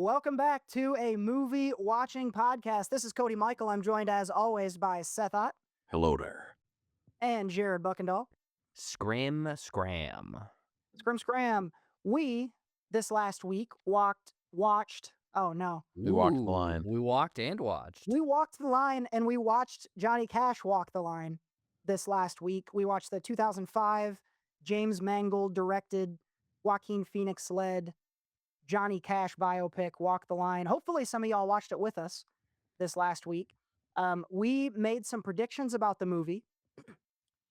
Welcome back to a movie watching podcast. This is Cody Michael. I'm joined as always by Seth Ott Hello there. and Jared Buckendahl. Scram. Scrim Scram. We this last week watched. Oh no, We walked the line. We walked and watched. we walked the line and we watched Johnny Cash walk the line this last week. We watched the 2005 James Mangold directed, Joaquin Phoenix led Johnny Cash biopic, Walk the Line. Hopefully, some of y'all watched it with us this last week. We made some predictions about the movie.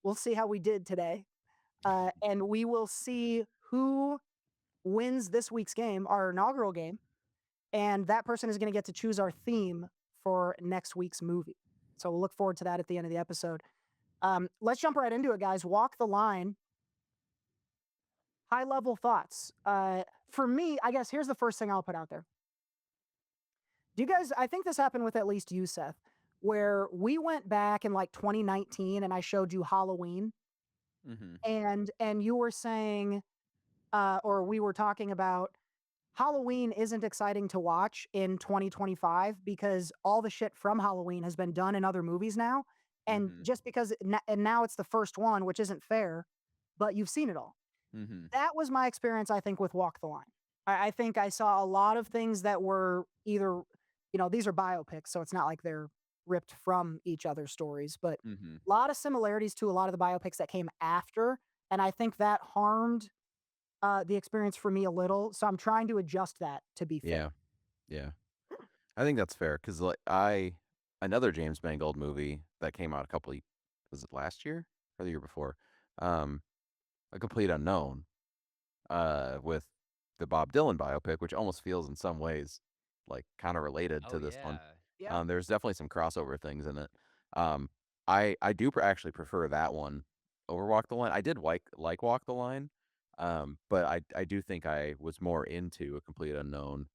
We'll see how we did today. And we will see who wins this week's game, our inaugural game. And that person is going to get to choose our theme for next week's movie. So we'll look forward to that at the end of the episode. Let's jump right into it, guys. Walk the Line. High level thoughts. For me, I guess here's the first thing I'll put out there. Do you guys, I think this happened with at least you, Seth, where we went back in like 2019 and I showed you Halloween and you were saying, or we were talking about Halloween isn't exciting to watch in 2025 because all the shit from Halloween has been done in other movies now. And just because, and now it's the first one, which isn't fair, but you've seen it all. That was my experience, I think, with Walk the Line. I think I saw a lot of things that were either, these are biopics, so it's not like they're ripped from each other's stories, but a lot of similarities to a lot of the biopics that came after. And I think that harmed the experience for me a little. So I'm trying to adjust that to be fair. Yeah. I think that's fair because another James Mangold movie that came out was it last year or the year before? A Complete Unknown with the Bob Dylan biopic, which almost feels in some ways like kind of related to this one. Yeah. There's definitely some crossover things in it. I do actually prefer that one over Walk the Line. I did like Walk the Line, but I do think I was more into A Complete Unknown.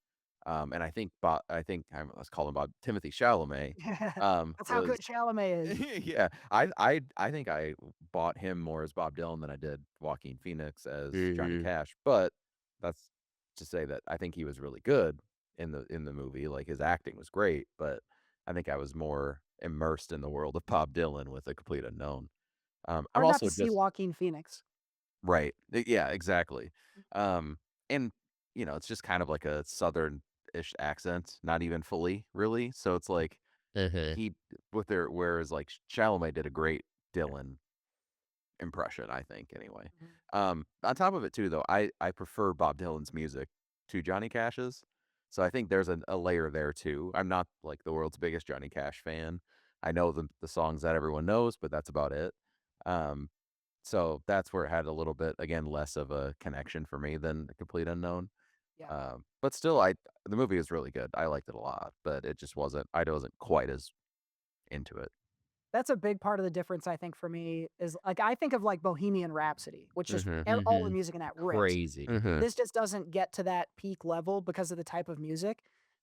And I think let's call him Bob Timothy Chalamet. That's how good Chalamet is. Yeah, I think I bought him more as Bob Dylan than I did Joaquin Phoenix as Johnny Cash. But that's to say that I think he was really good in the movie. Like his acting was great, but I think I was more immersed in the world of Bob Dylan with A Complete Unknown. I'm Hard not also to see just Joaquin Phoenix. right. Yeah, exactly. And it's just kind of like a southern-ish accent, not even fully, really. So it's like whereas like Chalamet did a great Dylan impression, I think, anyway. On top of it too, though, I prefer Bob Dylan's music to Johnny Cash's. So I think there's a layer there too. I'm not like the world's biggest Johnny Cash fan. I know the songs that everyone knows, but that's about it. So that's where it had a little bit, again, less of a connection for me than A Complete Unknown. Yeah. But still, the movie is really good. I liked it a lot, but it just I wasn't quite as into it. That's a big part of the difference, I think, for me is like I think of like Bohemian Rhapsody, which just all the music in that rips. Crazy. This just doesn't get to that peak level because of the type of music.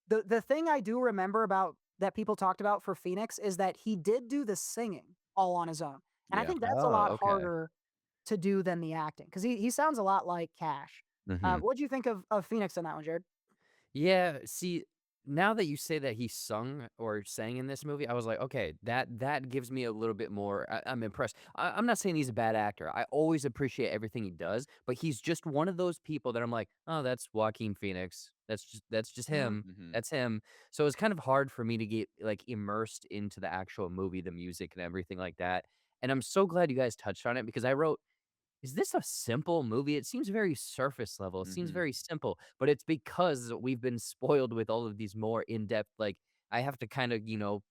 The thing I do remember about that people talked about for Phoenix is that he did do the singing all on his own. And I Yeah. think that's a lot harder to do than the acting because he sounds a lot like Cash. What'd you think of Phoenix in that one, Jared? Yeah, see, now that you say that he sung or sang in this movie, I was like, okay, that gives me a little bit more. I'm impressed. I'm not saying he's a bad actor. I always appreciate everything he does, but he's just one of those people that I'm like, oh, that's Joaquin Phoenix. That's just him. That's him. So it's kind of hard for me to get like immersed into the actual movie, the music, and everything like that. And I'm so glad you guys touched on it because I wrote, is this a simple movie? It seems very surface level. It seems very simple, but it's because we've been spoiled with all of these more in-depth, like I have to kind of,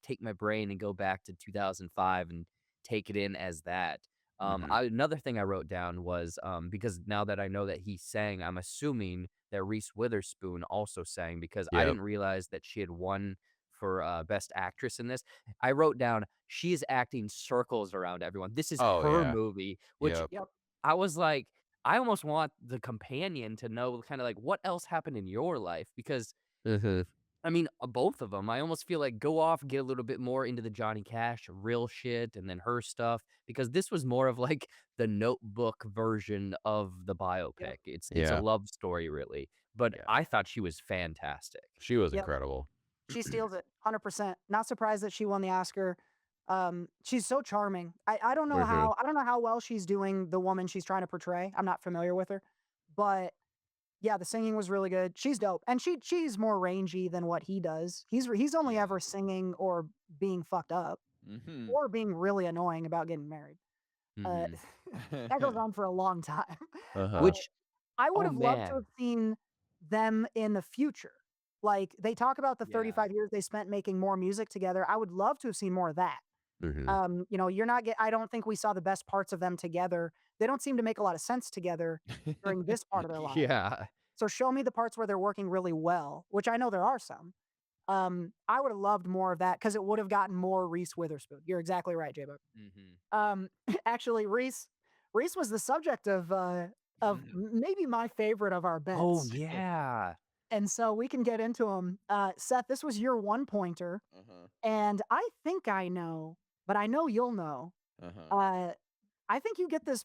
take my brain and go back to 2005 and take it in as that. Another thing I wrote down was because now that I know that he sang, I'm assuming that Reese Witherspoon also sang because I Yep. didn't realize that she had won for Best Actress in this. I wrote down she is acting circles around everyone. This is Oh, her yeah. movie, which Yep. I was like, I almost want the companion to know kind of like what else happened in your life because I mean, both of them. I almost feel like go off, get a little bit more into the Johnny Cash real shit and then her stuff because this was more of like the Notebook version of the Yep. biopic. It's a Yeah. love story really, but Yeah. I thought she was fantastic. She was Yep. incredible. She steals it 100%. Not surprised that she won the Oscar. She's so charming. Mhm. I don't know how well she's doing the woman she's trying to portray. I'm not familiar with her. But yeah, the singing was really good. She's dope. And she's more rangy than what he does. He's only Yeah. ever singing or being fucked up Mhm. or being really annoying about getting married. Uh, Mhm. that goes on for a long time. Uh-huh. Uh, Which I would oh have loved to have man. seen them in the future. Like, they talk about the Yeah. 35 years they spent making more music together. I would love to have seen more of that. Mhm. You're not get I don't think we saw the best parts of them together. They don't seem to make a lot of sense together during this part of their lives. Yeah. So show me the parts where they're working really well, which I know there are some. I would have loved more of that because it would have gotten more Reese Witherspoon. You're exactly right, J-Bo. Mhm. Actually, Reese was the subject of maybe my favorite of our Oh bets, yeah. and so we can get into them. Seth, this was your one pointer, Uh-huh. and I think I know, but I know you'll know. Uh-huh. Uh, I think you get this.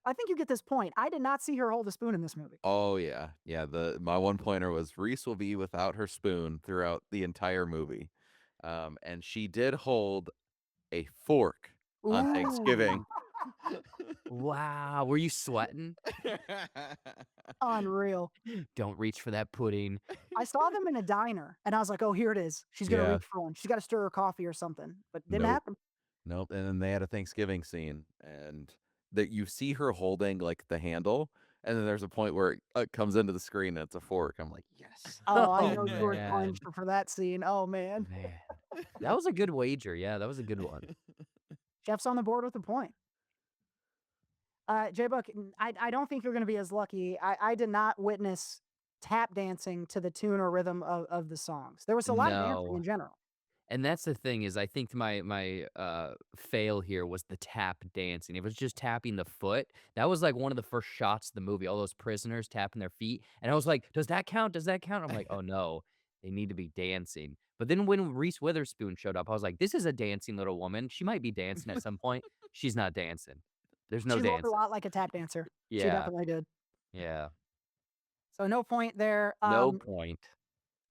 I think you get this point. I did not see her hold a spoon in this movie. Oh yeah. Yeah, my one pointer was Reese will be without her spoon throughout the entire movie. And she did hold a fork on Ooh, Thanksgiving. Wow. Were you sweating? unreal. Don't reach for that pudding. I saw them in a diner, and I was like, "Oh, here it is. She's gonna Yeah. reach for one. She's got to stir her coffee or something." But didn't Nope. happen. Nope. And then they had a Thanksgiving scene, and that you see her holding like the handle, and then there's a point where it comes into the screen and it's a fork. I'm like, yes. Oh, I Oh know you were going man. for that scene. Oh man, Man. That was a good wager. Yeah, that was a good one. Jeff's on the board with a point. J Buck, I don't think you're going to be as lucky. I did not witness tap dancing to the tune or rhythm of the songs. There was a lot of dancing No. in general. And that's the thing is I think my fail here was the tap dancing. If it was just tapping the foot, that was like one of the first shots of the movie, all those prisoners tapping their feet. And I was like, does that count? Does that count? I'm like, oh no, they need to be dancing. But then when Reese Witherspoon showed up, I was like, this is a dancing little woman. She might be dancing at some point. She's not dancing. There's no She looked a dancing. lot like a tap dancer. She Yeah. definitely did. Yeah. So no point there. No point.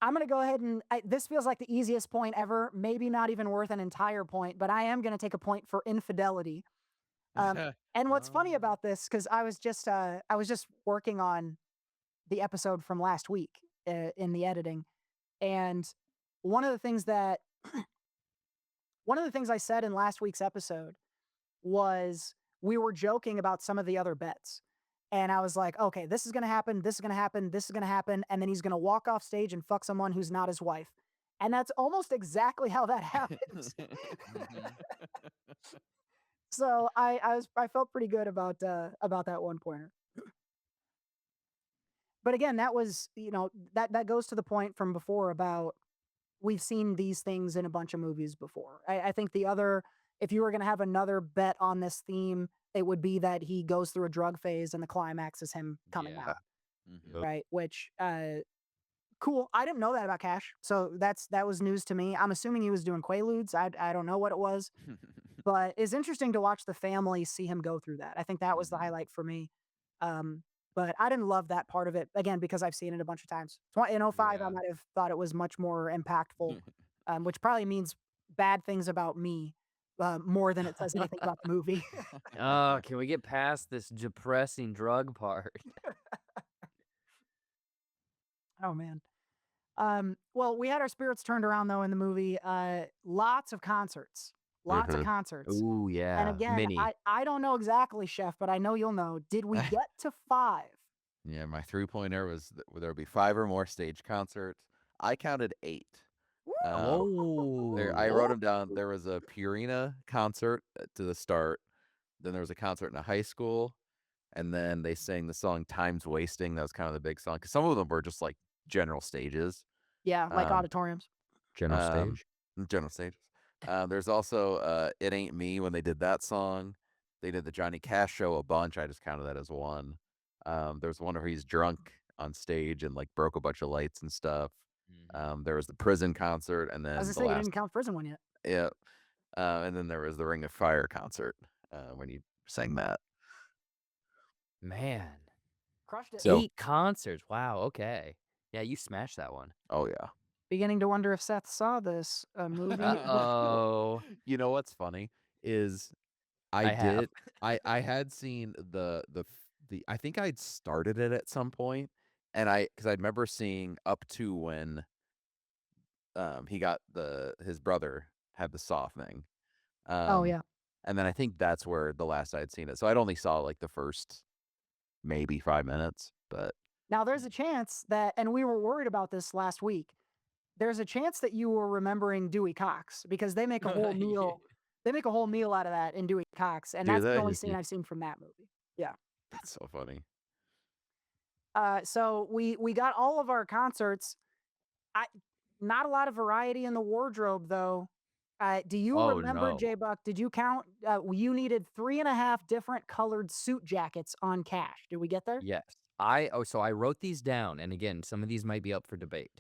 I'm going to go ahead and this feels like the easiest point ever. Maybe not even worth an entire point, but I am going to take a point for infidelity. And what's funny Um, about this, because I was just working on the episode from last week in the editing, and one of the things that one of the things I said in last week's episode was we were joking about some of the other bets. And I was like, okay, this is going to happen. This is going to happen. This is going to happen. And then he's going to walk off stage and fuck someone who's not his wife. And that's almost exactly how that happens. mhm. So I felt pretty good about that one pointer. But again, that was, that goes to the point from before about we've seen these things in a bunch of movies before. I think if you were going to have another bet on this theme, it would be that he goes through a drug phase and the climax is him coming Yeah. out, Mhm. right? Which, cool. I didn't know that about Cash, so that was news to me. I'm assuming he was doing Quaaludes. I don't know what it was, but it's interesting to watch the family see him go through that. I think that was the Mhm. highlight for me. Um, but I didn't love that part of it again because I've seen it a bunch of times. In '05, I Yeah. might have thought it was much more impactful, which probably means bad things about me more than it says anything about the movie. Oh, can we get past this depressing drug part? Oh man. Well, we had our spirits turned around though in the movie. Lots of concerts, lots of Mhm. concerts. Ooh, And yeah. again, Mini. I don't know exactly, Chef, but I know you'll know. Did we get to 5? Yeah, my 3-pointer was there would be 5 or more stage concerts. I counted 8. Um, I Whoa. wrote them down. There was a Purina concert to the start. Then there was a concert in a high school, and then they sang the song "Time's Wasting." That was kind of the big song because some of them were just like general stages. Yeah, like Um, auditoriums. General um, stage. General stages. There's also "It Ain't Me" when they did that song. They did the Johnny Cash show a bunch. I just counted that as one. There's one where he's drunk on stage and like broke a bunch of lights and stuff. There was the prison concert, and I was then gonna the say you last, didn't count prison one yet. yeah, and then there was the Ring of Fire concert when you sang that. Man, Crushed it. So, 8 concerts. Wow. Okay. Yeah, you smashed that one. oh yeah. Beginning to wonder if Seth saw this movie. Uh-oh. You know what's funny is I I have. did I had seen the I think I'd started it at some point, and because I remember seeing up to when he got his brother had the saw thing. Oh yeah. And then I think that's where the last I'd seen it. So I'd only saw like the first maybe 5 minutes, but Now there's a chance that, and we were worried about this last week. There's a chance that you were remembering Dewey Cox because they make a whole Yeah. meal. They make a whole meal out of that in Dewey Cox, and Do that's the they? only scene I've seen from that movie. Yeah. that's so funny. So we got all of our concerts. Not a lot of variety in the wardrobe though. Do you Oh, remember, no. J Buck? Did you count? You needed 3.5 different colored suit jackets on Cash. Did we get there? Yes. So I wrote these down, and again, some of these might be up for debate.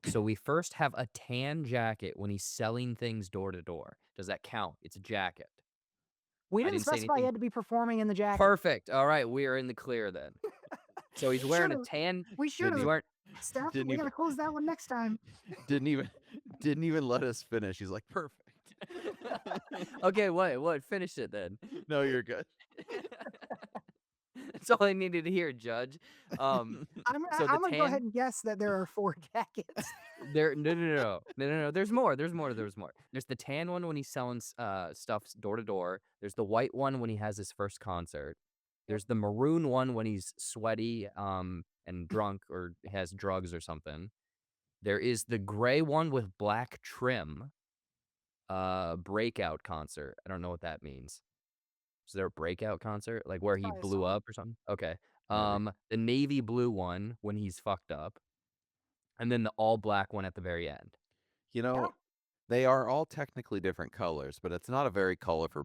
So we first have a tan jacket when he's selling things door to door. Does that count? It's a jacket. We I didn't didn't say specify he anything. had to be performing in the jacket. Perfect. All right, we are in the clear then. So he's wearing a Should've- tan. We should Didn't He's have. wearing. Steph, didn't we even- gotta close that one next time. didn't even let us finish. He's like, perfect. Okay, what? Finish it then. No, you're good. That's all I needed to hear, Judge. I'm So the gonna go tan- ahead and guess that there are 4 jackets. No. There's more. There's the tan one when he's selling stuff door to door. There's the white one when he has his first concert. There's the maroon one when he's sweaty and drunk or has drugs or something. There is the gray one with black trim. Breakout concert. I don't know what that means. Is there a breakout concert like where he Probably a blew song. up or something? Okay. Maybe. The navy blue one when he's fucked up, and then the all black one at the very end. You know, Yeah. they are all technically different colors, but it's not a very colorful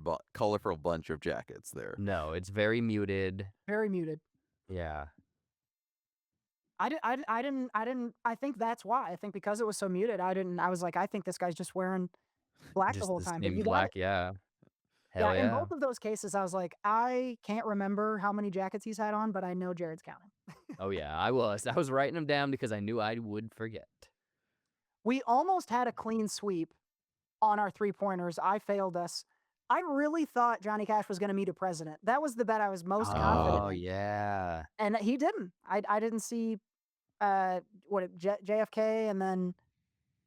bunch of jackets there. No, it's very muted. Very muted. Yeah. I think that's why. I think because it was so muted, I was like, I think this guy's just wearing black the Just whole the time. But same you got black, it. yeah. Yeah, Hell in yeah. both of those cases, I was like, I can't remember how many jackets he's had on, but I know Jared's counting. Oh yeah, I was. I was writing them down because I knew I would forget. We almost had a clean sweep on our 3-pointers. I failed us. I really thought Johnny Cash was going to meet a president. That was the bet I was most confident Oh in. yeah. And he didn't. I didn't see JFK and then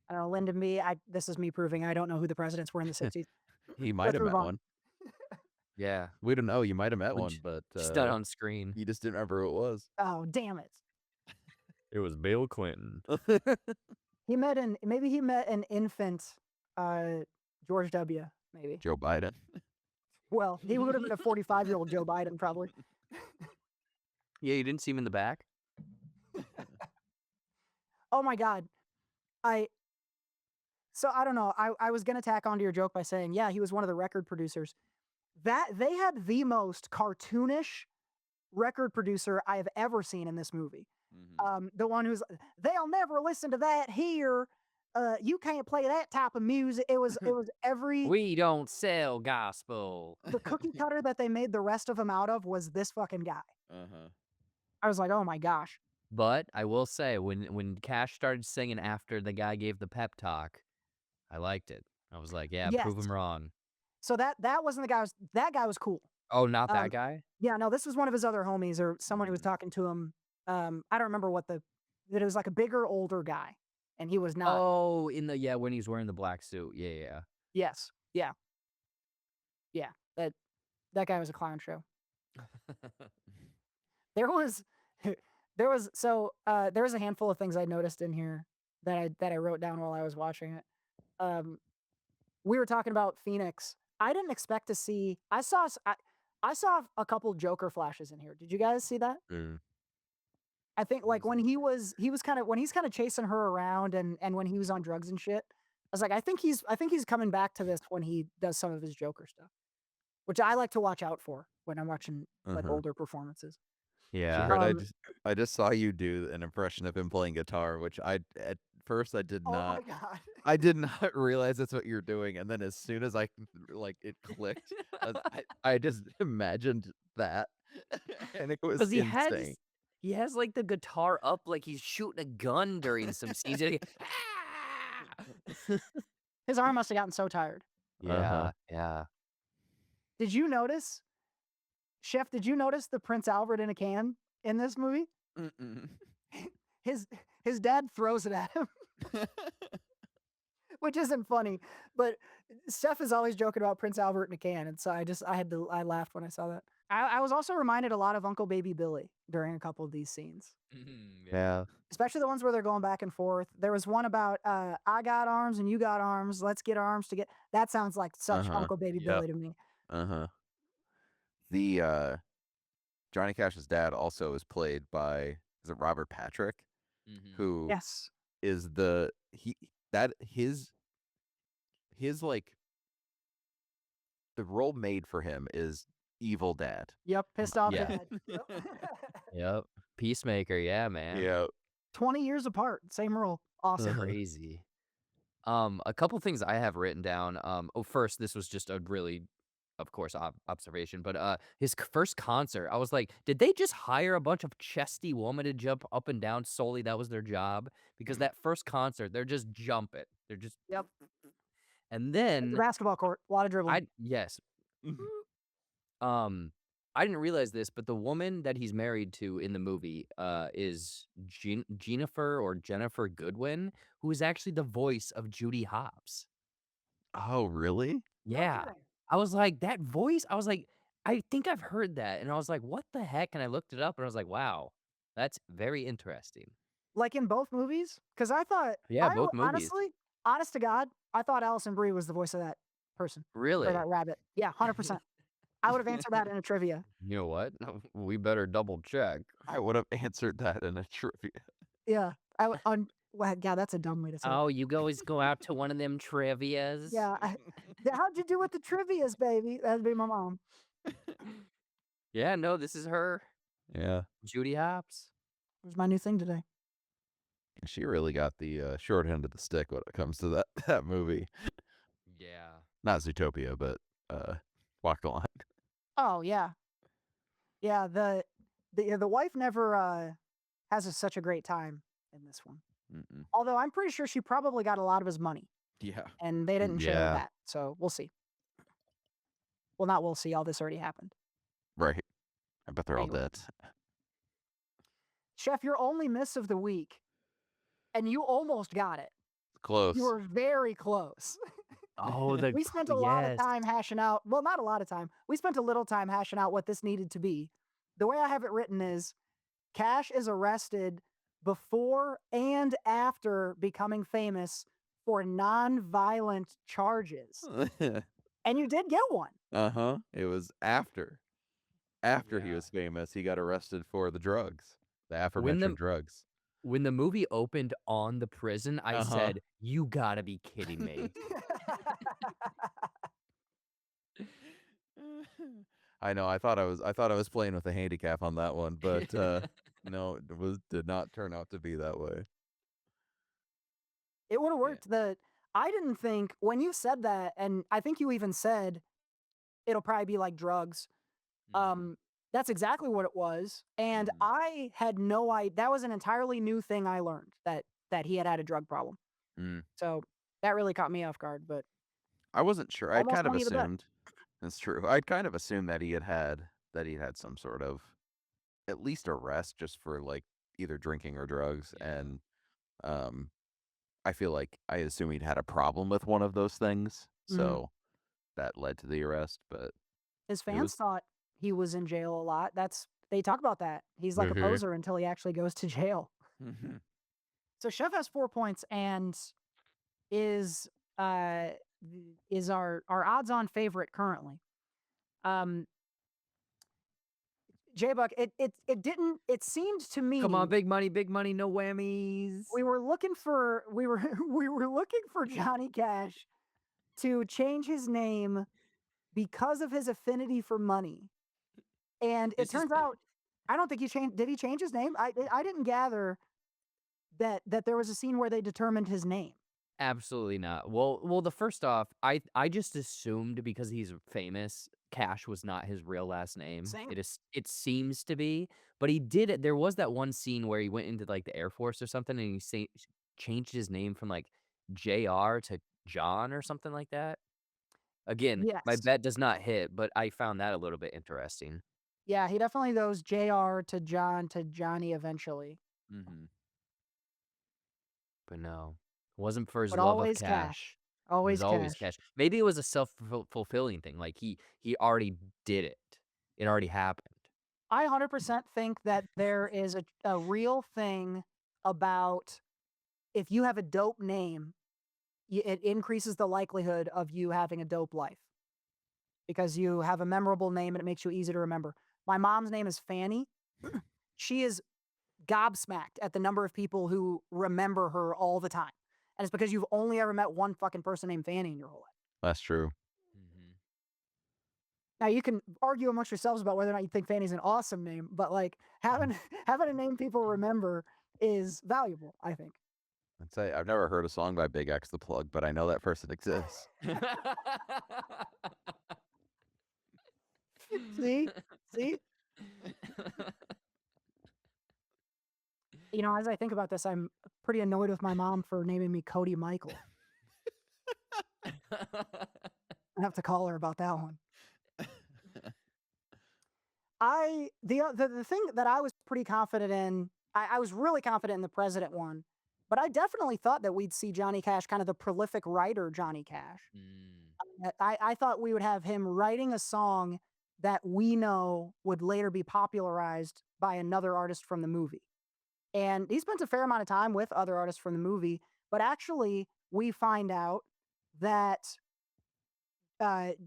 I don't know, Lyndon B. This is me proving I don't know who the presidents were in the 60s. He might have move met on. one. Yeah. We don't know. You might have met When one, j- but Just not on screen. you just didn't remember who it was. Oh, damn it. It was Bill Clinton. Maybe he met an infant George W. Maybe. Joe Biden. Well, he would have been a 45-year-old Joe Biden probably. Yeah, you didn't see him in the back? Oh my God. So I don't know. I was gonna tack onto your joke by saying, yeah, he was one of the record producers. That they had the most cartoonish record producer I have ever seen in this movie. The one who's they'll never listen to that here. You can't play that type of music. It was every We don't sell gospel. the cookie cutter that they made the rest of them out of was this fucking guy. Uh-huh. I was like, oh my gosh. But I will say, when Cash started singing after the guy gave the pep talk, I liked it. I was like, yeah, prove Yes. him wrong. So that wasn't the guy. That guy was cool. Oh, not Um, that guy? Yeah, no, this was one of his other homies or someone who was talking to him. I don't remember that it was like a bigger, older guy, and he was not. Oh, when he's wearing the black suit. Yeah. Yes, yeah. That guy was a clown show. There was a handful of things I noticed in here that I wrote down while I was watching it. We were talking about Phoenix. I didn't expect to see. I saw a couple Joker flashes in here. Did you guys see that? I think like when he's kind of chasing her around and when he was on drugs and shit. I was like, I think he's coming back to this when he does some of his Joker stuff, which I like to watch out for when I'm watching like Uh-huh. older performances. Yeah. Jared, Um, I just saw you do an impression of him playing guitar, which first I did Oh my not. god. I did not realize that's what you're doing, and then as soon as like it clicked, I just imagined that, and it was 'Cause insane. he has, like, the guitar up like he's shooting a gun during some scenes. He's like, "Ah!" His arm must have gotten so tired. Uh-huh. Yeah. Did you notice, Chef? Did you notice the Prince Albert in a can in this movie? Mm-mm. His his dad throws it at him, which isn't funny. But Steph is always joking about Prince Albert in a can, and so I laughed when I saw that. I was also reminded a lot of Uncle Baby Billy during a couple of these scenes, Yeah. especially the ones where they're going back and forth. There was one about I got arms and you got arms. Let's get arms to get. That sounds like such Uh-huh. Uncle Baby Yep. Billy to me. Uh-huh. The Johnny Cash's dad also is played by, is it Robert Patrick, who Yes. is his like the role made for him is evil dad. Yep. Pissed off Yeah. dad. Yep. Yep. Peacemaker, yeah, man. Yeah. 20 years apart, same role. Awesome. Crazy. A couple things I have written down. First, this was just a really, of course, observation, but his first concert, I was like, did they just hire a bunch of chesty women to jump up and down solely? That was their job? Because that first concert, they're just jumping. They're just, Yep. and Like then the basketball court, a lot of dribbling. yes, Mhm. I didn't realize this, but the woman that he's married to in the movie is Jennifer Goodwin, who is actually the voice of Judy Hopps. Oh, really? No Yeah. kidding. I was like, that voice, I was like, I think I've heard that. And I was like, what the heck? And I looked it up and I was like, wow, that's very interesting. Like in both movies? Because I thought, Yeah, both movies. honestly, honest to God, I thought Alison Brie was the voice of that person or Really? that rabbit. Yeah, 100%. I would have answered that in a trivia. You know what? We better double check. I would have answered that in a trivia. Yeah. Well, yeah, that's a dumb way to say it. Oh, you guys go out to one of them trivias? Yeah. How'd you do with the trivias, baby? That'd be my mom. Yeah, no, this is her, Yeah. Judy Hopps. It was my new thing today. She really got the short end of the stick when it comes to that movie. Yeah. Not Zootopia, but Walk the Line. Oh, yeah. Yeah, the wife never has such a great time in this one. Mm-mm. Although I'm pretty sure she probably got a lot of his money, Yeah. and they didn't share Yeah. that. So we'll see. Well, not we'll see. All this already happened. Right. I bet they're all Anyway. dead. Chef, your only miss of the week, and you almost got it. Close. You were very close. Oh, We spent a lot of time hashing out. Well, not a lot of time. We spent a little time hashing out what this needed to be. The way I have it written is Cash is arrested before and after becoming famous for non-violent charges. And you did get one. Uh-huh. It was after he Yeah. was famous, he got arrested for the drugs. The When aforementioned the drugs. when the movie opened on the prison, I Uh-huh. said, "You gotta be kidding me." I know. I thought I was playing with a handicap on that one, but no, did not turn out to be that way. It would have Yeah. worked. I didn't think when you said that, and I think you even said it'll probably be like drugs. That's exactly what it was. And Mhm. I had no idea. That was an entirely new thing I learned that he had a drug problem. Mm. So that really caught me off guard. But I wasn't sure. I'd almost kind of won you the bet. assumed. That's true. I'd kind of assumed that he had some sort of at least arrest just for like either drinking or drugs, Yeah. and um, I feel like I assume he'd had a problem with one of those things, Mhm. so that led to the arrest. But His it fans was thought he was in jail a lot. They talk about that. He's like a Mhm. poser until he actually goes to jail. So Chef has 4 points and is uh is our odds-on favorite currently. Um J-Buck, it seemed to me Come on, big money, no whammies. we were looking for we were looking for Johnny Cash to change his name because of his affinity for money. And it This is turns out I don't think he changed. Did he change his name? I didn't gather that there was a scene where they determined his name. Absolutely not. Well, the first off, I just assumed because he's famous, Cash was not his real last name. Same. It seems to be, but he did it. There was that one scene where he went into like the Air Force or something, and changed his name from like JR to John or something like that. Again, my Yes. bet does not hit, but I found that a little bit interesting. Yeah, he definitely goes JR to John to Johnny eventually. Mm-hmm. But no, it wasn't for his But love of always cash. Cash. It Always was always Cash. cash. Maybe it was a self-fulfilling thing. Like he already did it. It already happened. I 100% think that there is a real thing about if you have a dope name, it increases the likelihood of you having a dope life because you have a memorable name and it makes you easy to remember. My mom's name is Fanny. She is gobsmacked at the number of people who remember her all the time. And it's because you've only ever met one fucking person named Fanny in your whole life. That's true. Mm-hmm. Now you can argue amongst yourselves about whether or not you think Fanny's an awesome name, but like having having a name people remember is valuable, I think. I'd say I've never heard a song by Big X the Plug, but I know that person exists. See? See? You know, as I think about this, I'm pretty annoyed with my mom for naming me Cody Michael. I have to call her about that one. The thing that I was pretty confident in, I was really confident in the president one, but I definitely thought that we'd see Johnny Cash, kind of the prolific writer Johnny Cash. I thought we would have him writing a song that we know would later be popularized by another artist from the movie. And he spent a fair amount of time with other artists from the movie, but actually we find out that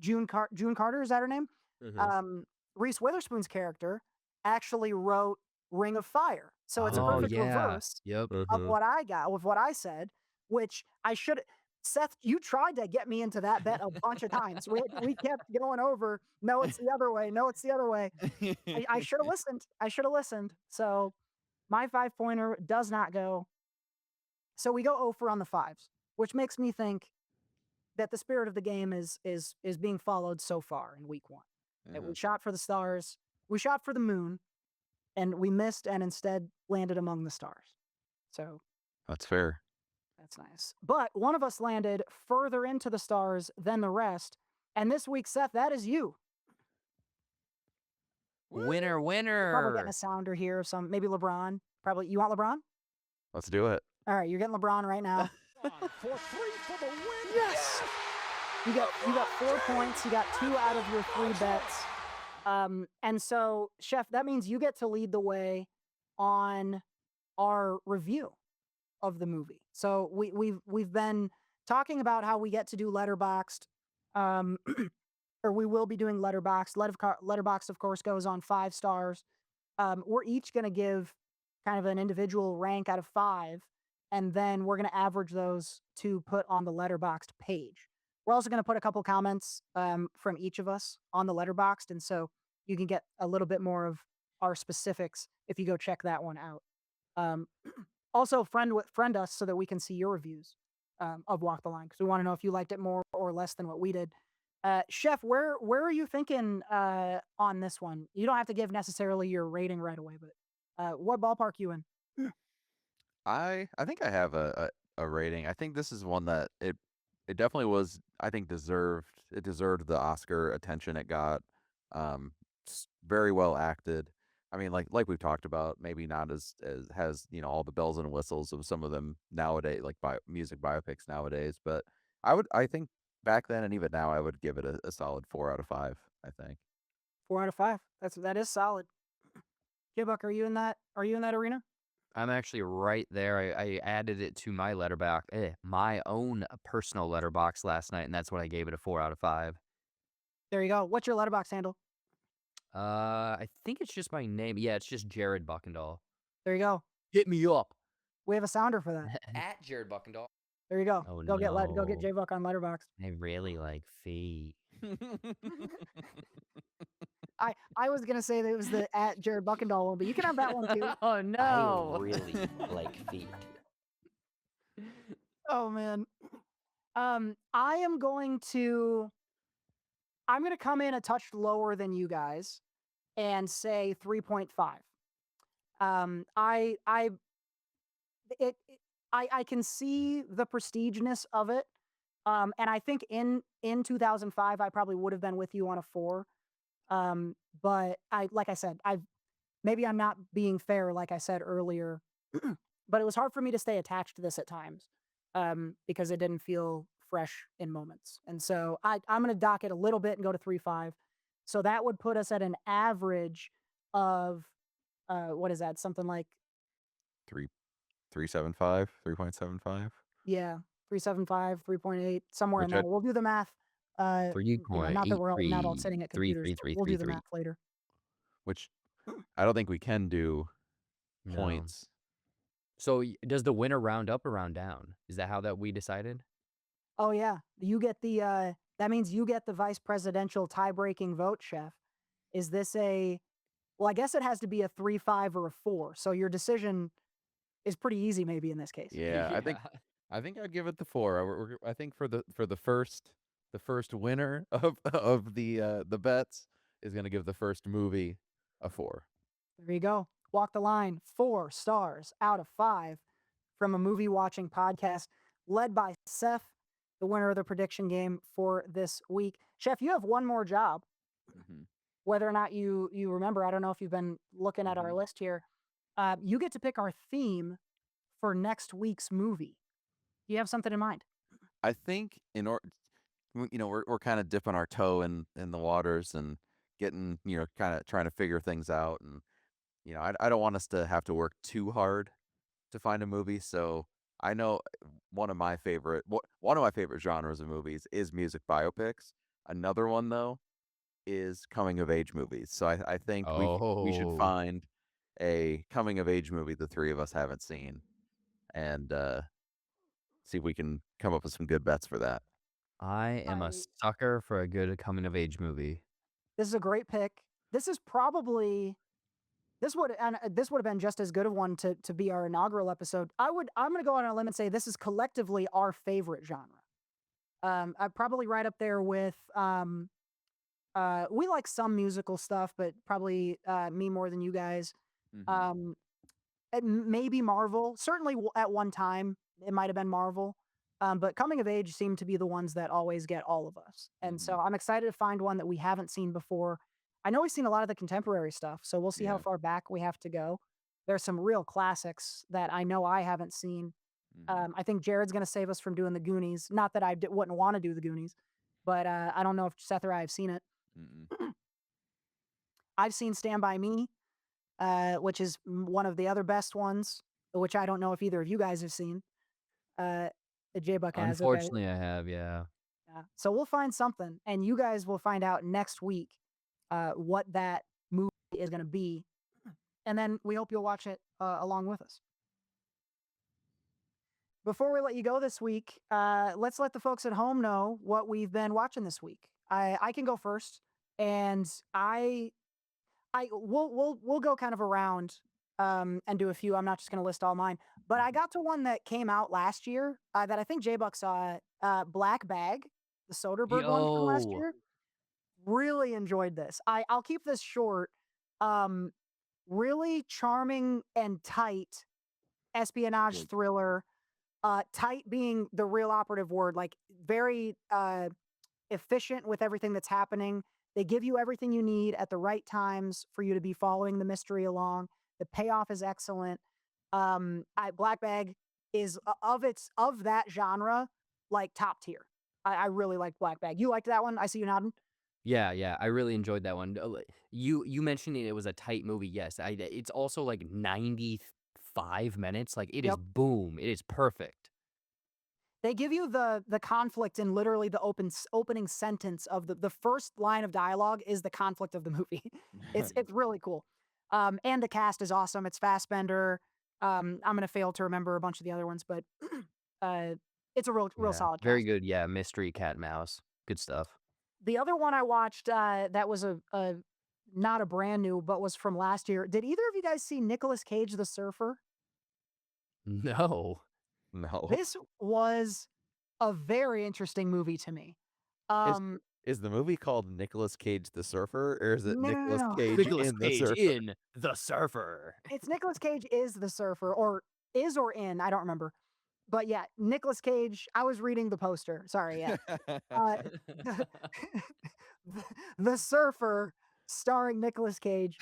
June Carter, is that her name? Mhm. Reese Witherspoon's character actually wrote Ring of Fire. So it's a Oh perfect yeah. reverse Yep. of what I got, with what I said, which I should. Seth, you tried to get me into that bet a bunch of times. We kept going over. No, it's the other way. No, it's the other way. I should have listened. I should have listened. So my 5-pointer does not go. So we go over on the fives, which makes me think that the spirit of the game is being followed so far in week one. That we shot for the stars, we shot for the moon, and we missed and instead landed among the stars. So That's fair. that's nice. But one of us landed further into the stars than the rest. And this week, Seth, that is you. Winner, Probably getting winner. a sounder here of some, maybe LeBron. Probably, you want LeBron? Let's do it. All right, you're getting LeBron right now. For 3 for the win. Yes! You got 4 points. You got 2 out of your 3 bets. And so, Chef, that means you get to lead the way on our review of the movie. So we've been talking about how we get to do Letterboxd, or we will be doing Letterboxd. Letterboxd, of course, goes on 5 stars. We're each going to give kind of an individual rank out of 5, and then we're going to average those to put on the Letterboxd page. We're also going to put a couple comments from each of us on the Letterboxd, and so you can get a little bit more of our specifics if you go check that one out. Also, friend us so that we can see your reviews of Walk the Line, because we want to know if you liked it more or less than what we did. Chef, where are you thinking on this one? You don't have to give necessarily your rating right away, but what ballpark you in? I think I have a rating. I think this is one that it definitely was. I think deserved the Oscar attention it got. Very well acted. I mean, like we've talked about, maybe not as has all the bells and whistles of some of them nowadays, like music biopics nowadays. But I think back then and even now, I would give it a solid 4 out of 5. I think. 4 out of 5. That is solid. J-Buck, are you in that arena? I'm actually right there. I added it to my my own personal letterbox last night, and that's what I gave it a 4 out of 5. There you go. What's your letterbox handle? I think it's just my name. Yeah, it's just Jared Buckendall. There you go. Hit me up. We have a sounder for that. At Jared Buckendall. There you go. Oh, go get no. J-Buck on Letterboxd. I really like feet. I was gonna say that it was the at Jared Buckendall one, but you can have that one too. Oh no. I really like feet. Oh man. I am going to. I'm going to come in a touch lower than you guys and say 3.5. I it I can see the prestigeness of it. And I think in 2005 I probably would have been with you on a 4. But I like I said, maybe I'm not being fair like I said earlier, but it was hard for me to stay attached to this at times. Because it didn't feel fresh in moments. And so I'm going to dock it a little bit and go to 3.5. So that would put us at an average of what is that? Something like 3.75, 3.75, yeah, 3.75, 3.8, somewhere in which I there. We'll do the math. Not that we're not all 3.83, sitting at computers, but we'll do the 33333. math later. which I don't think we can do No. points. So does the winner round up or round down? Is that how that we decided? Oh yeah, you get the that means you get the vice presidential tie-breaking vote, chef. Is this a well, I guess it has to be a 3.5 or a 4. So your decision is pretty easy maybe in this case. Yeah, I think I'd give it the 4. I think for the first winner of the bets is gonna give the first movie a 4. There you go. Walk the line, 4 stars out of 5 from a movie watching podcast led by Seth, the winner of the prediction game for this week. Chef, you have one more job. Mhm. Whether or not you remember, I don't know if you've been looking at our Mhm. list here. You get to pick our theme for next week's movie. Do you have something in mind? I think in order, we're kind of dipping our toe in the waters and getting, kind of trying to figure things out, and I don't want us to have to work too hard to find a movie. So I know one of my favorite genres of movies is music biopics. Another one though is coming of age movies. So I think we should Oh, find a coming of age movie the three of us haven't seen, and see if we can come up with some good bets for that. I am a I sucker for a good coming of age movie. This is a great pick. This is probably this would have been just as good of one to be our inaugural episode. I'm gonna go out on a limb and say this is collectively our favorite genre. I'd probably right up there with we like some musical stuff, but probably me more than you guys. Hmm. Um, and maybe Marvel. Certainly at one time it might have been Marvel. But coming of age seem to be the ones that always get all of us. And Hmm. so I'm excited to find one that we haven't seen before. I know we've seen a lot of the contemporary stuff, so we'll see how Yeah. far back we have to go. There's some real classics that I know I haven't seen. Hmm. I think Jared's going to save us from doing the Goonies. Not that I wouldn't want to do the Goonies, but I don't know if Seth or I have seen it. Mm-mm. I've seen Stand By Me, which is one of the other best ones, which I don't know if either of you guys have seen. Uh, J Buck has. Okay. Unfortunately, I have, yeah. Yeah. So we'll find something, and you guys will find out next week what that movie is going to be, and then we hope you'll watch it along with us. Before we let you go this week, let's let the folks at home know what we've been watching this week. I can go first, and we'll go kind of around and do a few. I'm not just going to list all mine, but I got to one that came out last year that I think J Buck saw. Black Bag, the Soderbergh one from last Yo, year. Really enjoyed this. I'll keep this short. Um, really charming and tight espionage Good. thriller. Tight being the real operative word, like very efficient with everything that's happening. They give you everything you need at the right times for you to be following the mystery along. The payoff is excellent. Black Bag is of that genre, like top tier. I really like Black Bag. You liked that one? I see you nodding. yeah, I really enjoyed that one. You mentioned it was a tight movie. Yes, it's also like 95 minutes. Like it is Yep. boom. It is perfect. They give you the conflict in literally the opening sentence of the first line of dialogue is the conflict of the movie. It's really cool. And the cast is awesome. It's Fassbender. I'm gonna fail to remember a bunch of the other ones, but uh, it's a real Yeah, solid very cast. good. Yeah, mystery cat and mouse. Good stuff. The other one I watched that was a not a brand new, but was from last year. Did either of you guys see Nicolas Cage the Surfer? No. No. This was a very interesting movie to me. Is Um, is the movie called Nicolas Cage the Surfer, or is it no, no, no, Nicolas no. Cage in the Surfer? in The Surfer. It's Nicolas Cage is the surfer, or is or in, I don't remember. But yeah, Nicolas Cage. I was reading the poster. Sorry, yeah. Uh, the, the Surfer, starring Nicolas Cage.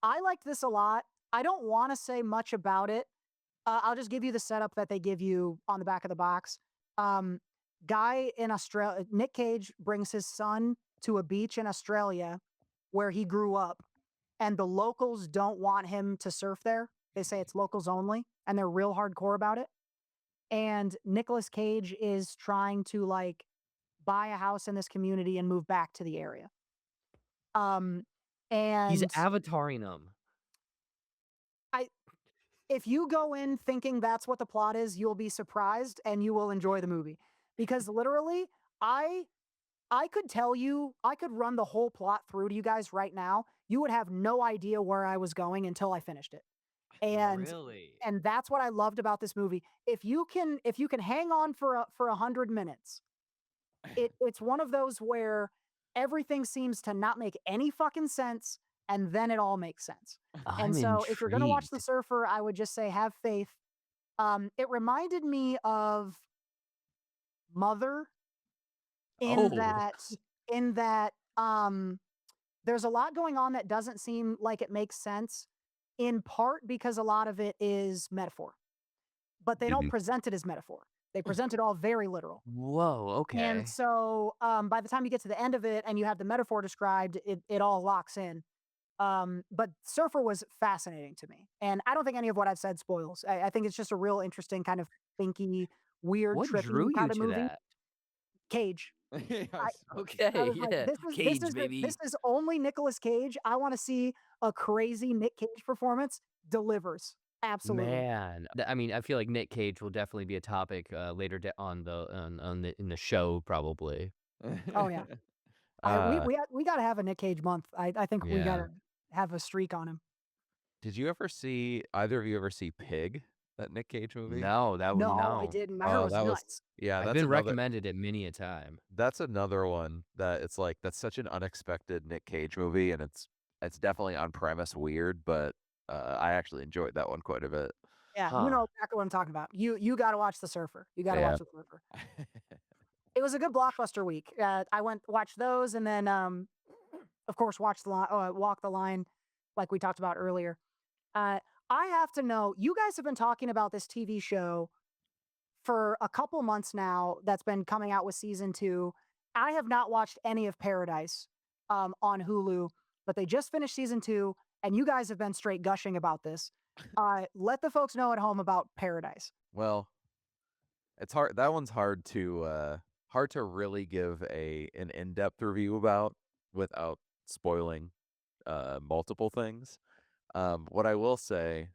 I liked this a lot. I don't want to say much about it. I'll just give you the setup that they give you on the back of the box. Um, guy in Australia, Nick Cage brings his son to a beach in Australia where he grew up, and the locals don't want him to surf there. They say it's locals only, and they're real hardcore about it. And Nicolas Cage is trying to like buy a house in this community and move back to the area. Um, He's and avataring them. I if you go in thinking that's what the plot is, you'll be surprised and you will enjoy the movie. Because literally, I I could tell you, I could run the whole plot through to you guys right now. You would have no idea where I was going until I finished it. And Really? and that's what I loved about this movie. If you can hang on for 100 minutes, it's one of those where everything seems to not make any fucking sense, and then it all makes sense. And I'm so if you're gonna watch The intrigued. Surfer, I would just say have faith. It reminded me of Mother in Oh. that in that there's a lot going on that doesn't seem like it makes sense, in part because a lot of it is metaphor, but they don't Mhm. present it as metaphor. They present it all very literal. Whoa, And okay. so by the time you get to the end of it and you have the metaphor described, it all locks in. But Surfer was fascinating to me. And I don't think any of what I've said spoils. I think it's just a real interesting kind of thinky, weird, What drew trippy you kind of to movie. that? Cage. I Yes. I Okay, was like, yeah. this Cage, is this baby. is only Nicolas Cage. I want to see a crazy Nick Cage performance. Delivers. Absolutely. Man, I mean, I feel like Nick Cage will definitely be a topic later on the in the show probably. Oh yeah. I Uh, we got to have a Nick Cage month. I think we got Yeah. to have a streak on him. did you ever see either of you ever see Pig, that Nick Cage movie? No, that would No, I no. didn't. I heard it Oh, was that was nuts. yeah, I've been recommended it many a time. that's another one that it's like that's such an unexpected Nick Cage movie, and it's definitely on premise weird, but I actually enjoyed that one quite a bit. Yeah, you Huh. know exactly what I'm talking about. You got to watch The Surfer. You got to Yeah. watch The Surfer. It was a good blockbuster week. I went watched those, and then of course watched Walk the Line, like we talked about earlier. Uh, I have to know, you guys have been talking about this TV show for a couple months now that's been coming out with season 2. I have not watched any of Paradise on Hulu, but they just finished season 2, and you guys have been straight gushing about this. Let the folks know at home about Paradise. Well, it's hard that one's hard to really give an in-depth review about without spoiling multiple things. What I will say,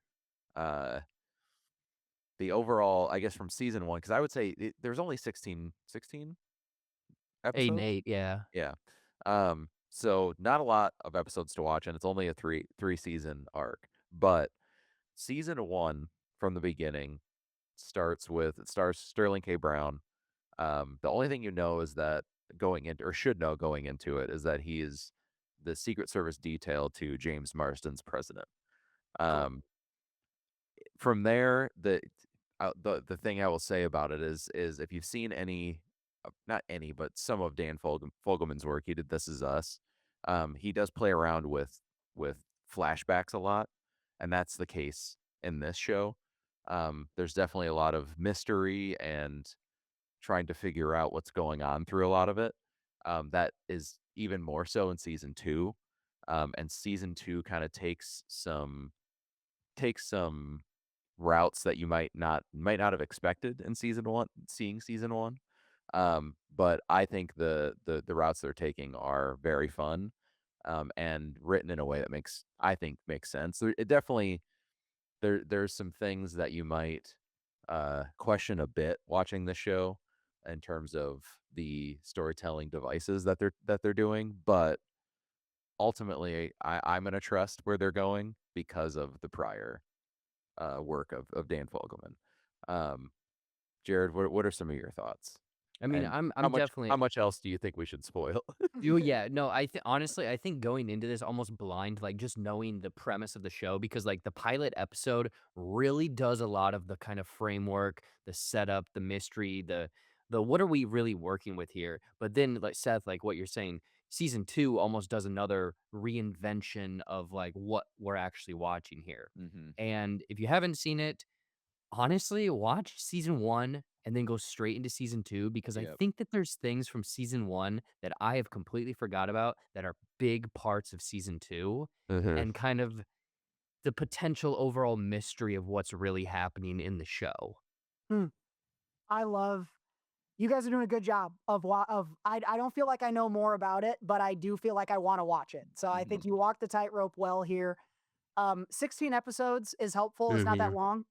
uh the overall, I guess from season 1, because I would say there's only 16 8 and episodes? 8, yeah. Yeah. So not a lot of episodes to watch, and it's only a three season arc. But season 1 from the beginning it stars Sterling K. Brown. The only thing you know is that going into or should know going into it is that he is the Secret Service detail to James Marsden's president. Cool. Um, from there, the thing I will say about it is if you've seen any, not any, but some of Dan Fogelman's work, he did This Is Us. He does play around with flashbacks a lot, and that's the case in this show. There's definitely a lot of mystery and trying to figure out what's going on through a lot of it. That is even more so in season 2. And season 2 kind of takes some routes that you might not have expected in seeing season 1. But I think the routes they're taking are very fun, and written in a way that I think makes sense. It definitely there's some things that you might question a bit watching the show in terms of the storytelling devices that they're doing, but ultimately I'm gonna trust where they're going because of the prior work of Dan Fogelman. Um, Jared, what are some of your thoughts? I mean, And I'm definitely how much else do you think we should spoil? yeah, no, honestly, I think going into this almost blind, like just knowing the premise of the show, because like the pilot episode really does a lot of the kind of framework, the setup, the mystery, the what are we really working with here? But then like Seth, like what you're saying, season 2 almost does another reinvention of like what we're actually watching here. Mm-hmm. And if you haven't seen it, honestly, watch season 1 and then go straight into season 2 because I Yep. think that there's things from season 1 that I have completely forgot about that are big parts of season 2 Mm-hmm. and kind of the potential overall mystery of what's really happening in the show. I love you guys are doing a good job of I don't feel like I know more about it, but I do feel like I want to watch it. So I think you walk the tightrope well here. 16 episodes is helpful. It's not that long.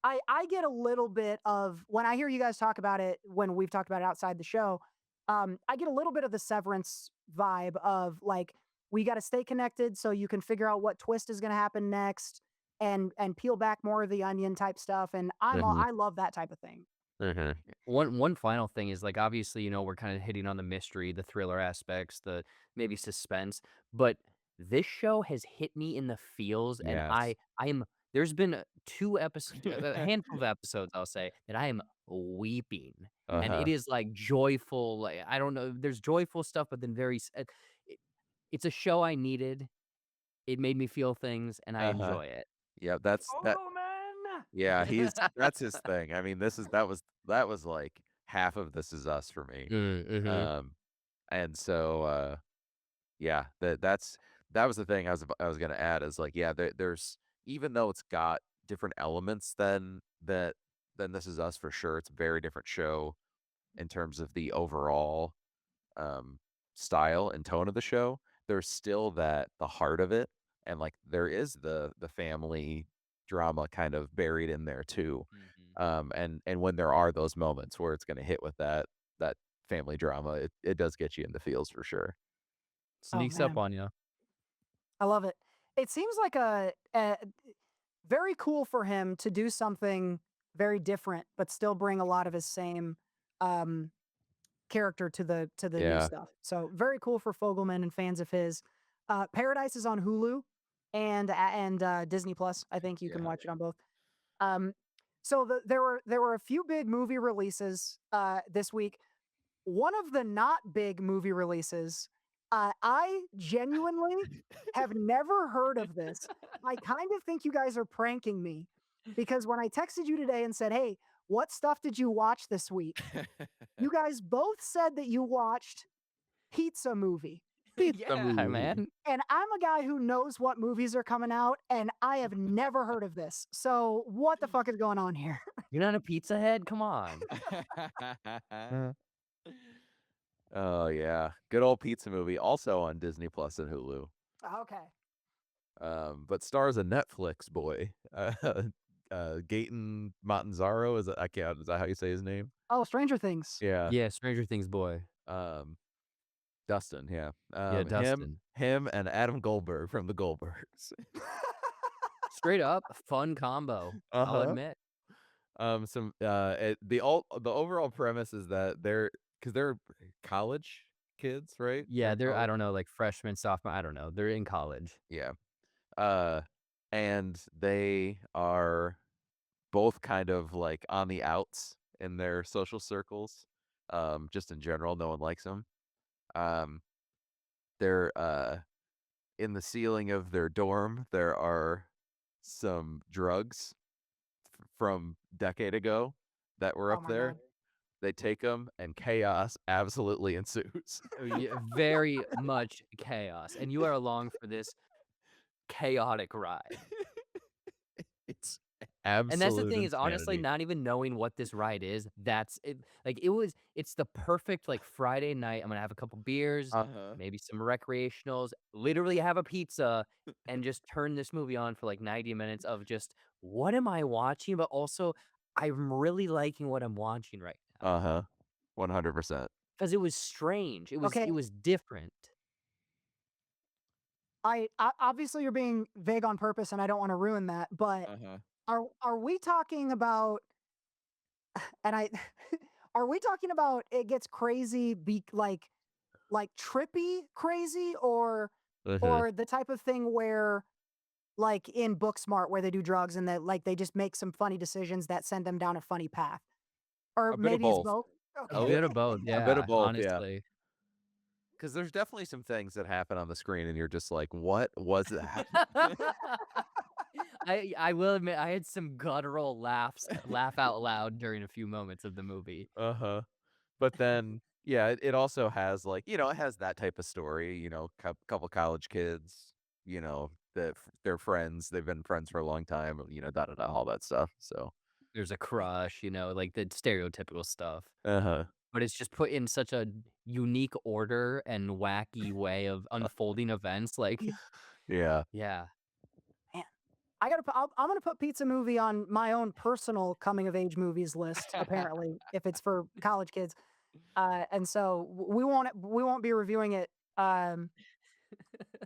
I get a little bit of when I hear you guys talk about it when we've talked about it outside the show. I get a little bit of the Severance vibe of like we got to stay connected so you can figure out what twist is going to happen next and peel back more of the onion type stuff. And I love that type of thing. Mm-hmm. One final thing is like obviously, we're kind of hitting on the mystery, the thriller aspects, the maybe suspense, but this show has hit me in the feels and Yes. I am there's been 2 episodes, a handful of episodes I'll say that I am weeping. And Uh-huh. it is like joyful, like I don't know, there's joyful stuff but then it, it's a show I needed. It made me feel things and I Uh-huh. enjoy it. Yeah, that. Man. Yeah, that's his thing. I mean, that was like half of This Is Us for me. Mm-hmm. And so yeah, that was the thing I was gonna add is like yeah, there's even though it's got different elements than This Is Us for sure, it's a very different show in terms of the overall um style and tone of the show. There's still the heart of it, and like there is the family drama kind of buried in there too. And when there are those moments where it's gonna hit with that family drama, it does get you in the feels for sure. Sneaks up Man. on you. I love it. It seems like a very cool for him to do something very different, but still bring a lot of his same um, character to the new Yeah. stuff. So very cool for Fogelman and fans of his. Paradise is on Hulu and Disney Plus. I think you can Yeah. watch it on both. Um, so there were a few big movie releases this week. One of the not big movie releases, I genuinely have never heard of this. I kind of think you guys are pranking me because when I texted you today and said, "Hey, what stuff did you watch this week?" You guys both said that you watched Pizza Movie. Yeah, movie. man. And I'm a guy who knows what movies are coming out, and I have never heard of this. So what the fuck is going on here? You're not a pizza head? Come on. Oh yeah, good old pizza movie, also on Disney Plus and Hulu. Okay. But stars a Netflix boy, Gaten Matanzaro. Is that how you say his name? Oh, Stranger Things. Yeah. Yeah, Stranger Things boy. Dustin. Yeah. Yeah, Dustin. Him, and Adam Goldberg from the Goldbergs. Straight up, fun combo. I'll Uh-huh. admit. The overall premise is that they're college kids, right? Yeah, they're I college. don't know, like freshmen, sophomore. I don't know. They're in college. Yeah. And they are both kind of like on the outs in their social circles. Just in general, no one likes them. They're in the ceiling of their dorm. There are some drugs from decade ago that were Oh up my there. God. They take them, and chaos absolutely ensues. Yeah, very much chaos. And you are along for this chaotic ride. It's And that's the absolute thing is honestly insanity. not even knowing what this ride is, that's it like it's the perfect like Friday night. I'm gonna have a couple beers, Uh-huh. maybe some recreationals, literally have a pizza and just turn this movie on for like 90 minutes of just what am I watching? But also I'm really liking what I'm watching right now. Uh-huh. 100%. Because it was strange. Okay. It was different. I obviously you're being vague on purpose, and I don't want to ruin that. But Are we talking about and I are we talking about it gets crazy like trippy crazy Mhm. or the type of thing where like in Booksmart where they do drugs and that like they just make some funny decisions that send them down a funny path? Or A bit of maybe it's both. both? A Okay. bit of both, A bit yeah, of both, yeah. honestly. Because there's definitely some things that happen on the screen, and you're just like, "What was that?" I will admit I had some guttural laugh out loud during a few moments of the movie. Uh-huh. But then, yeah, it also has, like, it has that type of story, couple college kids, that they're friends, they've been friends for a long time, da da da, all that stuff. So, There's a crush, like the stereotypical stuff, uh-huh. but it's just put in such a unique order and wacky way of unfolding events, like Yeah. yeah. Man, I gotta put, I'm gonna put Pizza Movie on my own personal coming of age movies list, apparently, if it's for college kids. And so we won't be reviewing it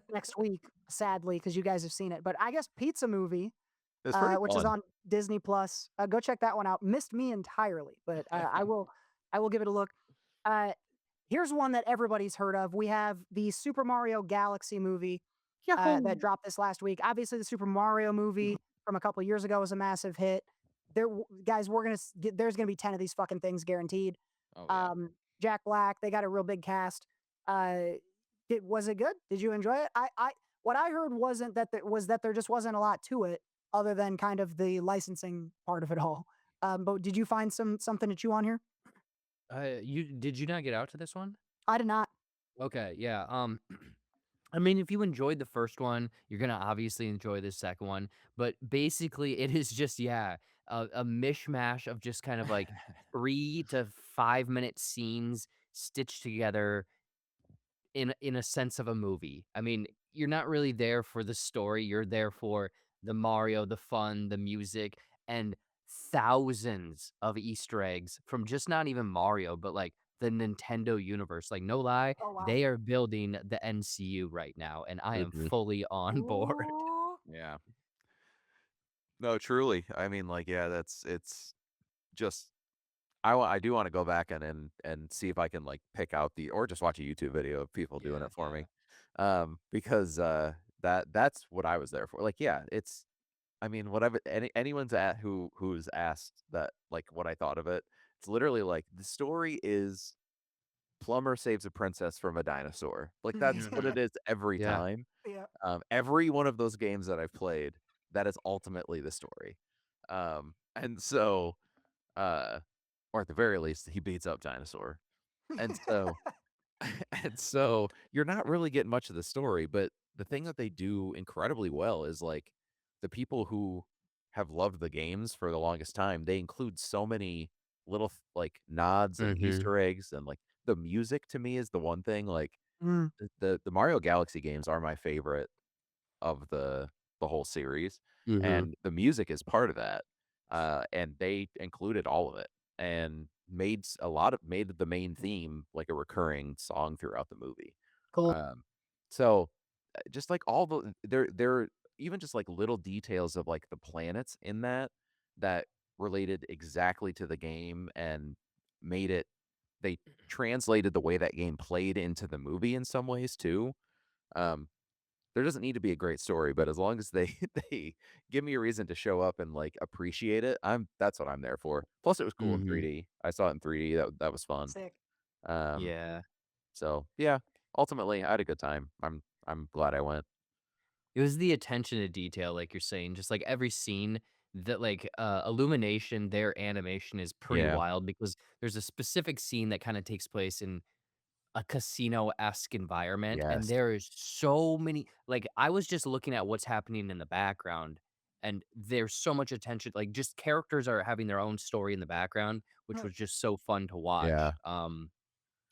next week, sadly, because you guys have seen it. But I guess Pizza Movie, It's pretty which is fun. on Disney Plus, go check that one out. Missed me entirely, but I will give it a look. Uh, Here's one that everybody's heard of. We have the Super Mario Galaxy movie that Yahoo! dropped this last week. Obviously, the Super Mario movie from a couple years ago was a massive hit. Guys, there's gonna be 10 of these fucking things guaranteed. Oh, yeah. Um, Jack Black, they got a real big cast. Was it good? Did you enjoy it? What I heard was that there just wasn't a lot to it other than kind of the licensing part of it all. But did you find something to chew on here? Did you not get out to this one? I did not. Okay, yeah, I mean, if you enjoyed the first one, you're gonna obviously enjoy the second one, but basically it is just, yeah, a mishmash of just kind of like 3 to 5-minute scenes stitched together in a sense of a movie. I mean, you're not really there for the story, you're there for the Mario, the fun, the music, and thousands of Easter eggs from just not even Mario, but, like, the Nintendo universe. Like, no lie, Oh wow. they are building the NCU right now, and I am Mhm. fully on board. Ooh. Yeah. No, truly. I mean, like, yeah, it's just I do wanna go back and see if I can, like, pick out the or just watch a YouTube video of people doing Yeah, it for yeah. me. Because, that's what I was there for. Like, yeah, I mean, whatever anyone's at who's asked that, like, what I thought of it, it's literally like, the story is plumber saves a princess from a dinosaur. Like, that's what Mhm. it is every Yeah. time. Yeah. Every one of those games that I've played, that is ultimately the story. And so, uh or at the very least, he beats up Dinosaur. And so and so you're not really getting much of the story, but the thing that they do incredibly well is, like, the people who have loved the games for the longest time, they include so many little, like, nods and Mhm. Easter eggs, and, like, the music to me is the one thing, like, Mm, the Mario Galaxy games are my favorite of the whole series, Mhm. and the music is part of that, and they included all of it and made the main theme like a recurring song throughout the movie. cool. Um, so, just like all the there even just like little details of like the planets in that related exactly to the game and made it they translated the way that game played into the movie in some ways too. Um, there doesn't need to be a great story, but as long as they they give me a reason to show up and, like, appreciate it, that's what I'm there for. Plus, it was cool in Mhm. 3D. I saw it in 3D, that was fun. Sick. Um, Yeah. so, yeah, ultimately, I had a good time. I'm glad I went. It was the attention to detail, like you're saying, just like every scene that like Illumination, their animation is pretty Yeah. wild because there's a specific scene that kind of takes place in a casino-esque environment, and Yes. there is so many like I was just looking at what's happening in the background, and there's so much attention, like just characters are having their own story in the background, which Mm. was just so fun to Yeah. watch.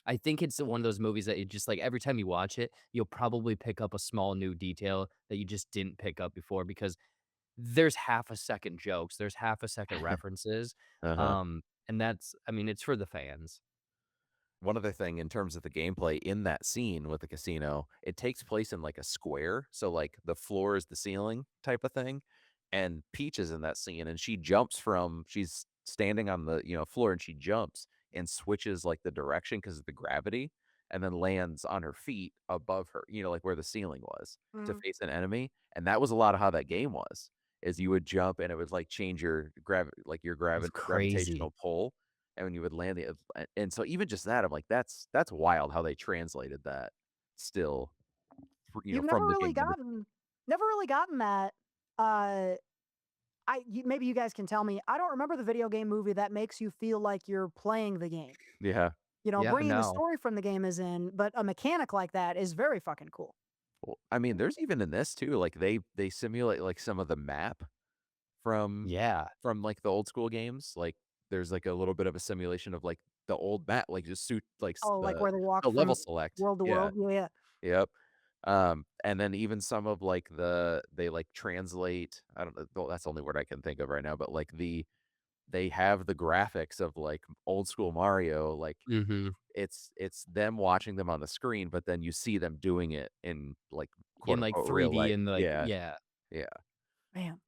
I think it's one of those movies that you just like every time you watch it, you'll probably pick up a small new detail that you just didn't pick up before because there's half a second jokes, there's half a second references. Uh-huh. And that's I mean, it's for the fans. One other thing in terms of the gameplay in that scene with the casino, it takes place in, like, a square, so, like, the floor is the ceiling type of thing, and Peach is in that scene, and she's standing on the floor, and she jumps and switches like the direction because of the gravity, and then lands on her feet above her, like where the ceiling was to Mhm. face an enemy. And that was a lot of how that game was. Is you would jump and it would like change your That's crazy. gravitational pull, and when you would land and so even just that, I'm like, that's wild how they translated that still, You've from the game. never really gotten that. Uh, maybe you guys can tell me. I don't remember the video game movie that makes you feel like you're playing the game. Yeah. Yeah, Bringing the no. story from the game is in, but a mechanic like that is very fucking cool. Well, I mean, there's even in this too, like they simulate like some of the map from Yeah. like the old school games. Like there's like a little bit of a simulation of like the old map, like just suit like Oh, like where they walk the level from select. world to Yeah. world. Yeah, yeah. Yep. And then even some of like they like translate, I don't know, well, that's the only word I can think of right now, but like they have the graphics of like old school Mario, like Mm-hmm. it's them watching them on the screen, but then you see them doing it in like quote In like unquote real 3D life. and like Yeah. yeah, Yeah. Man.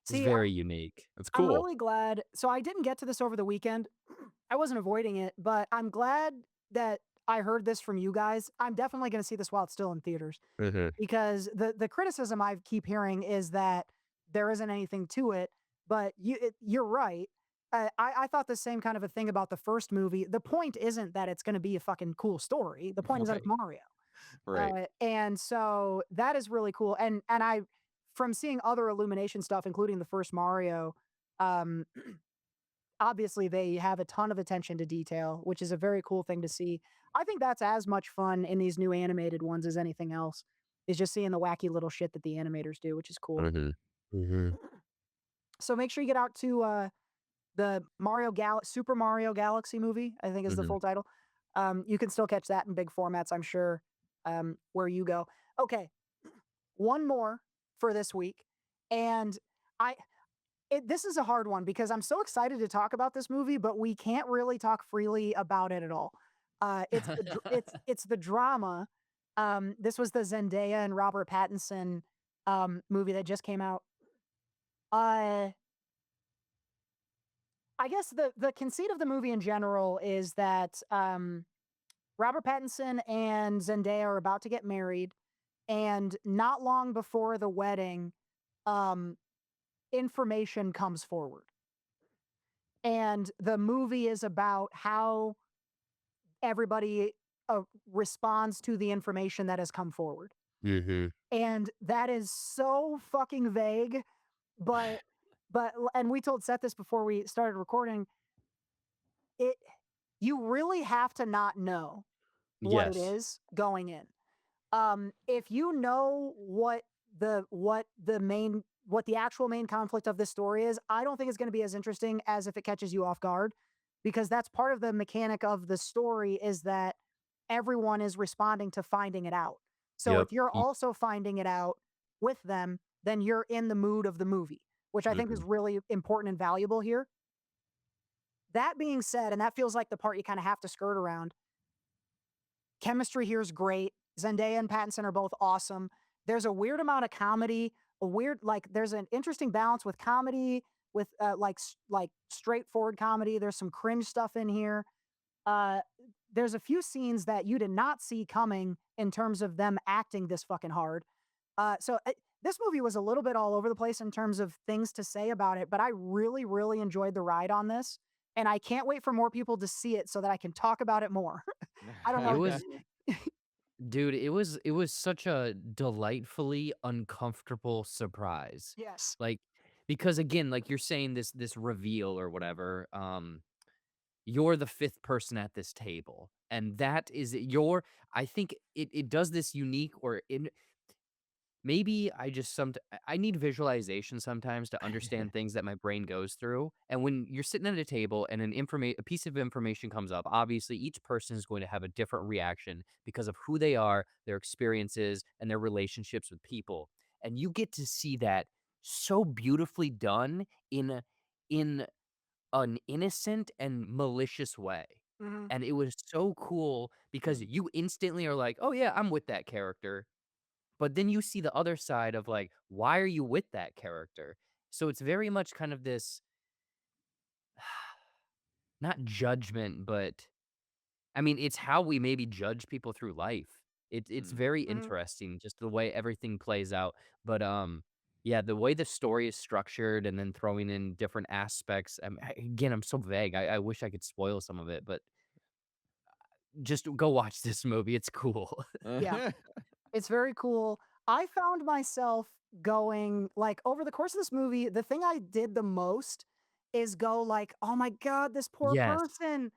it's See, very unique. It's I'm cool. really glad. So I didn't get to this over the weekend. I wasn't avoiding it, but I'm glad that I heard this from you guys. I'm definitely going to see this while it's still in theaters Mhm. because the criticism I keep hearing is that there isn't anything to it. But you're right. I thought the same kind of a thing about the first movie. The point isn't that it's going to be a fucking cool story. The point is that it's Right. Mario. Right. And so that is really cool. And I, from seeing other Illumination stuff, including the first Mario, um, obviously they have a ton of attention to detail, which is a very cool thing to see. I think that's as much fun in these new animated ones as anything else. Is just seeing the wacky little shit that the animators do, which is cool. Mhm. Mm-hmm. So make sure you get out to the Super Mario Galaxy movie, I think is the Mhm. full title. You can still catch that in big formats, I'm sure, where you go. Okay, one more for this week, and I this is a hard one because I'm so excited to talk about this movie, but we can't really talk freely about it at all. It's the drama. This was the Zendaya and Robert Pattinson movie that just came out. Uh, I guess the conceit of the movie in general is that Robert Pattinson and Zendaya are about to get married, and not long before the wedding, um, information comes forward. And the movie is about how everybody responds to the information that has come forward. Mm-hmm. And that is so fucking vague, but and we told Seth this before we started recording. It You really have to not know what it Yes. is going in. If you know what the actual main conflict of this story is, I don't think it's going to be as interesting as if it catches you off guard, because that's part of the mechanic of the story is that everyone is responding to finding it out. So Yep. if you're also finding it out with them, then you're in the mood of the movie, which I think is Mm-hmm. really important and valuable here. That being said, and that feels like the part you kind of have to skirt around, chemistry here is great. Zendaya and Pattinson are both awesome. There's a weird amount of comedy, there's an interesting balance with comedy, with like straightforward comedy. There's some cringe stuff in here. Uh, there's a few scenes that you did not see coming in terms of them acting this fucking hard. This movie was a little bit all over the place in terms of things to say about it, but I really, really enjoyed the ride on this, and I can't wait for more people to see it so that I can talk about it more. I don't It know. was Dude, it was such a delightfully uncomfortable surprise. Yes. Like because again, like you're saying this reveal or whatever, you're the fifth person at this table. And that is your I think it does this unique or in maybe I just I need visualization sometimes to understand things that my brain goes through. And when you're sitting at a table and a piece of information comes up, obviously each person is going to have a different reaction because of who they are, their experiences, and their relationships with people. And you get to see that so beautifully done in an innocent and malicious way. Mhm. And it was so cool because you instantly are like, "Oh yeah, I'm with that character." But then you see the other side of like, why are you with that character? So it's very much kind of this not judgment, but I mean, it's how we maybe judge people through life. It's Mm. very Mhm. interesting just the way everything plays out. But yeah, the way the story is structured and then throwing in different aspects. Again, I'm so vague. I wish I could spoil some of it, but just go watch this movie. It's cool. Yeah, it's very cool. I found myself going like over the course of this movie, the thing I did the most is go like, "Oh my god, this poor Yes. person."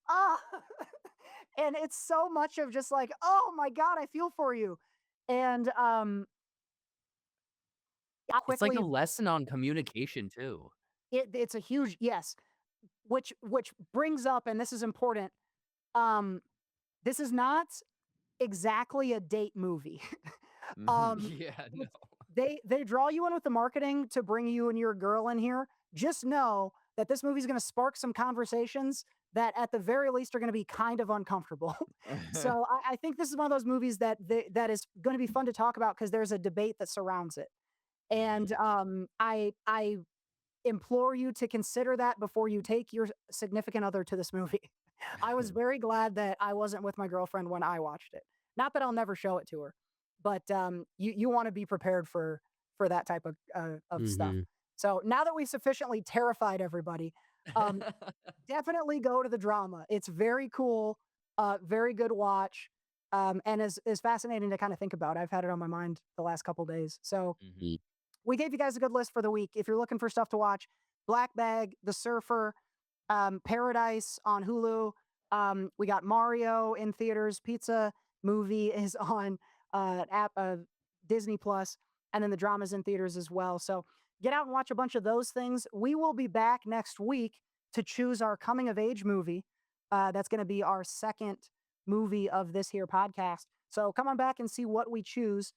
Ah. And it's so much of just like, "Oh my god, I feel for you." And how It's like a quickly lesson on communication too. it's a huge yes, which brings up, and this is important, um this is not exactly a date movie. Mhm. um Yeah, no. it's, they draw you in with the marketing to bring you and your girl in here. Just know that this movie's going to spark some conversations that at the very least are going to be kind of uncomfortable. So I think this is one of those movies that is going to be fun to talk about because there's a debate that surrounds it. And I implore you to consider that before you take your significant other to this movie. I was very glad that I wasn't with my girlfriend when I watched it. Not that I'll never show it to her, but you want to be prepared for that type of stuff. Mhm. So now that we've sufficiently terrified everybody, um, definitely go to the drama. It's very cool, very good watch, and is fascinating to kind of think about. I've had it on my mind the last couple days. So Mhm. we gave you guys a good list for the week. If you're looking for stuff to watch, Black Bag, The Surfer, Paradise on Hulu. We got Mario in theaters. Pizza movie is on Disney Plus, and then the dramas in theaters as well. So get out and watch a bunch of those things. We will be back next week to choose our coming of age movie. That's going to be our second movie of this here podcast. So come on back and see what we choose.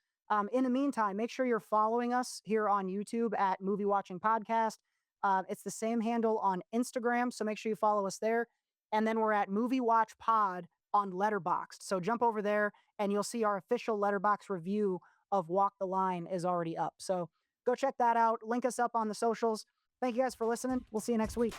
In the meantime, make sure you're following us here on YouTube at Movie Watching Podcast. It's the same handle on Instagram, so make sure you follow us there. And then we're at Movie Watch Pod on Letterboxd. So jump over there and you'll see our official Letterbox review of Walk the Line is already up. So go check that out. Link us up on the socials. Thank you guys for listening. We'll see you next week.